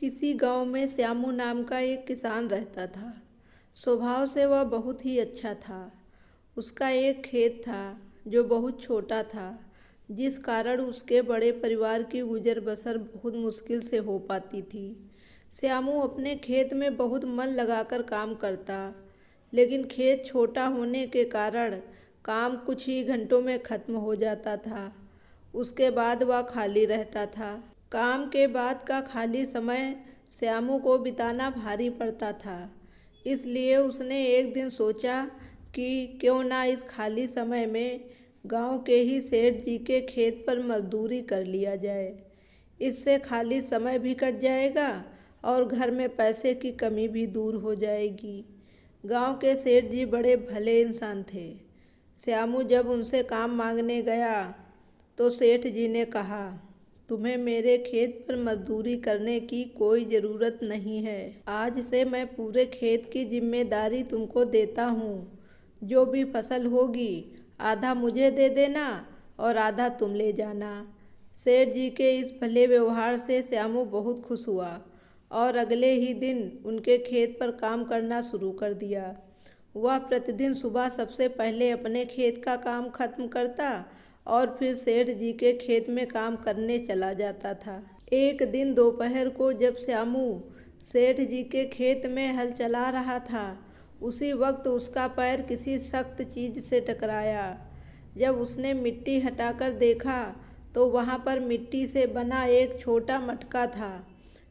किसी गांव में श्यामू नाम का एक किसान रहता था। स्वभाव से वह बहुत ही अच्छा था। उसका एक खेत था जो बहुत छोटा था, जिस कारण उसके बड़े परिवार की गुजर बसर बहुत मुश्किल से हो पाती थी। श्यामू अपने खेत में बहुत मन लगाकर काम करता, लेकिन खेत छोटा होने के कारण काम कुछ ही घंटों में खत्म हो जाता था। उसके बाद वह खाली रहता था। काम के बाद का खाली समय श्यामू को बिताना भारी पड़ता था। इसलिए उसने एक दिन सोचा कि क्यों ना इस खाली समय में गांव के ही सेठ जी के खेत पर मजदूरी कर लिया जाए। इससे खाली समय भी कट जाएगा और घर में पैसे की कमी भी दूर हो जाएगी। गांव के सेठ जी बड़े भले इंसान थे। श्यामू जब उनसे काम मांगने गया तो सेठ जी ने कहा, तुम्हें मेरे खेत पर मजदूरी करने की कोई ज़रूरत नहीं है। आज से मैं पूरे खेत की जिम्मेदारी तुमको देता हूँ। जो भी फसल होगी आधा मुझे दे देना और आधा तुम ले जाना। सेठ जी के इस भले व्यवहार से श्यामू बहुत खुश हुआ और अगले ही दिन उनके खेत पर काम करना शुरू कर दिया। वह प्रतिदिन सुबह सबसे पहले अपने खेत का काम खत्म करता और फिर सेठ जी के खेत में काम करने चला जाता था। एक दिन दोपहर को जब श्यामू सेठ जी के खेत में हल चला रहा था, उसी वक्त उसका पैर किसी सख्त चीज से टकराया। जब उसने मिट्टी हटाकर देखा तो वहाँ पर मिट्टी से बना एक छोटा मटका था,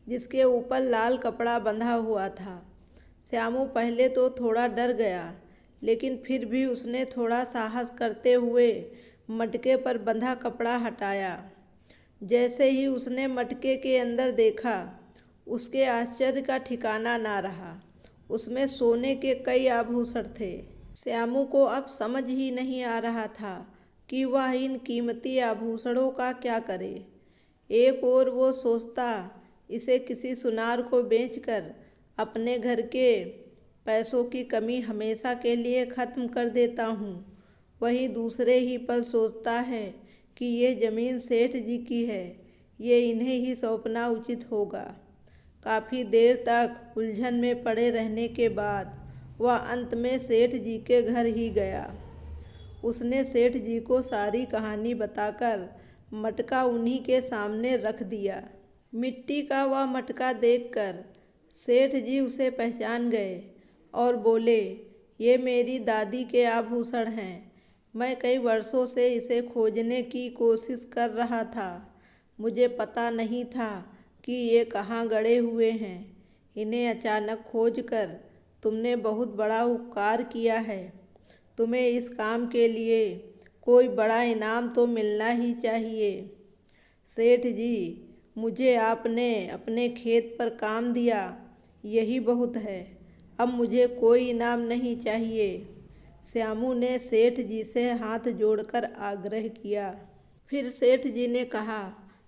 जिसके ऊपर लाल कपड़ा बंधा हुआ था। श्यामू पहले तो थोड़ा डर गया, लेकिन फिर भी उसने थोड़ा साहस करते हुए मटके पर बंधा कपड़ा हटाया। जैसे ही उसने मटके के अंदर देखा, उसके आश्चर्य का ठिकाना ना रहा। उसमें सोने के कई आभूषण थे। श्यामू को अब समझ ही नहीं आ रहा था कि वह इन कीमती आभूषणों का क्या करे। एक ओर वो सोचता, इसे किसी सुनार को बेचकर अपने घर के पैसों की कमी हमेशा के लिए खत्म कर देता हूँ। वहीं दूसरे ही पल सोचता है कि ये ज़मीन सेठ जी की है, ये इन्हें ही सौंपना उचित होगा। काफ़ी देर तक उलझन में पड़े रहने के बाद वह अंत में सेठ जी के घर ही गया। उसने सेठ जी को सारी कहानी बताकर मटका उन्हीं के सामने रख दिया। मिट्टी का वह मटका देखकर सेठ जी उसे पहचान गए और बोले, ये मेरी दादी के आभूषण हैं। मैं कई वर्षों से इसे खोजने की कोशिश कर रहा था। मुझे पता नहीं था कि ये कहाँ गड़े हुए हैं। इन्हें अचानक खोजकर तुमने बहुत बड़ा उपकार किया है। तुम्हें इस काम के लिए कोई बड़ा इनाम तो मिलना ही चाहिए। सेठ जी, मुझे आपने अपने खेत पर काम दिया, यही बहुत है। अब मुझे कोई इनाम नहीं चाहिए। श्यामू ने सेठ जी से हाथ जोड़कर आग्रह किया। फिर सेठ जी ने कहा,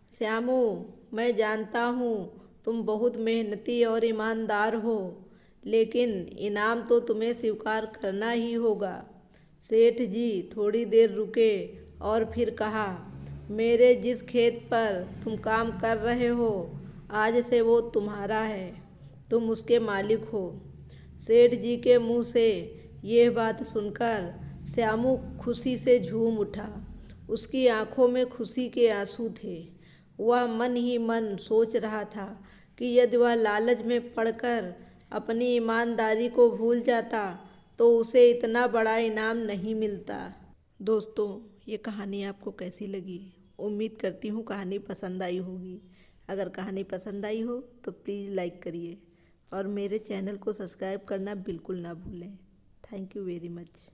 श्यामू, मैं जानता हूँ तुम बहुत मेहनती और ईमानदार हो, लेकिन इनाम तो तुम्हें स्वीकार करना ही होगा। सेठ जी थोड़ी देर रुके और फिर कहा, मेरे जिस खेत पर तुम काम कर रहे हो, आज से वो तुम्हारा है। तुम उसके मालिक हो। सेठ जी के मुंह से यह बात सुनकर श्यामू खुशी से झूम उठा। उसकी आंखों में खुशी के आंसू थे। वह मन ही मन सोच रहा था कि यदि वह लालच में पड़कर अपनी ईमानदारी को भूल जाता तो उसे इतना बड़ा इनाम नहीं मिलता। दोस्तों, ये कहानी आपको कैसी लगी? उम्मीद करती हूँ कहानी पसंद आई होगी। अगर कहानी पसंद आई हो तो प्लीज़ लाइक करिए और मेरे चैनल को सब्सक्राइब करना बिल्कुल ना भूलें। Thank you very much.